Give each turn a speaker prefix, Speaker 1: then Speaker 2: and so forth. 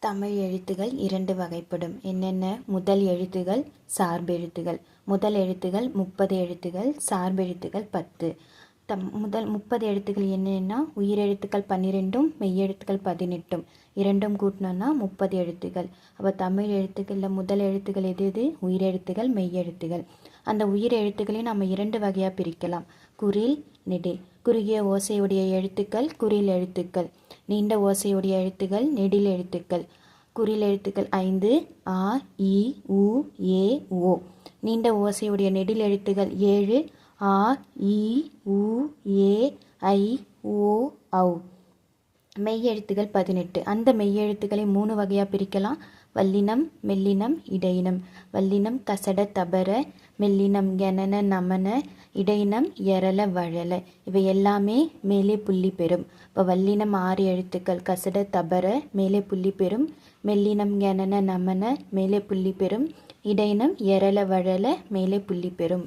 Speaker 1: தமிழ் எழுத்துகள் 2 வகைப்படும். என்னென்ன? முதல் எழுத்துகள், சார்பெழுத்துகள். முதல் எழுத்துகள் 30 எழுத்துகள், சார்பெழுத்துகள் 10. முதல் 30 எழுத்துக்கள் என்னென்னா உயிரெழுத்துக்கள் 12ம் மெய்யெழுத்துக்கள் 18ம் இரண்டும் கூட்டினோன்னா 30 எழுத்துக்கள். அப்போ தமிழ் எழுத்துக்களில் முதல் எழுத்துக்கள் எது எது? உயிரெழுத்துகள், மெய்யெழுத்துகள். அந்த உயிர் எழுத்துக்களையும் நம்ம 2 வகையாக பிரிக்கலாம். குறில், நெடில். குறுகிய ஓசையுடைய எழுத்துக்கள் குறில் எழுத்துக்கள், நீண்ட ஓசையுடைய எழுத்துக்கள் நெடில் எழுத்துக்கள். குறில் எழுத்துக்கள் 5 ஆ, இ, உ, ஏ, ஓ. நீண்ட ஓசையுடைய நெடில் எழுத்துக்கள் 7 ஆ, இ, உ, ஏ, ஐ, ஓ, ஔ. மெய்யெழுத்துக்கள் 18. அந்த மெய்யெழுத்துக்களை 3 வகையாக பிரிக்கலாம். வல்லினம், மெல்லினம், இடையினம். வல்லினம் கசட தபர, மெல்லினம் கெனன நமன, இடையினம் எரள வழல. இவை எல்லாமே மேலே புள்ளி பெறும். இப்போ வல்லினம் 6 எழுத்துக்கள் கசட தபர மேலே புள்ளி பெறும், மெல்லினம் கெனன நமன மேலே புள்ளி பெறும், இடையினம் எரள வழல மேலே புள்ளி பெறும்.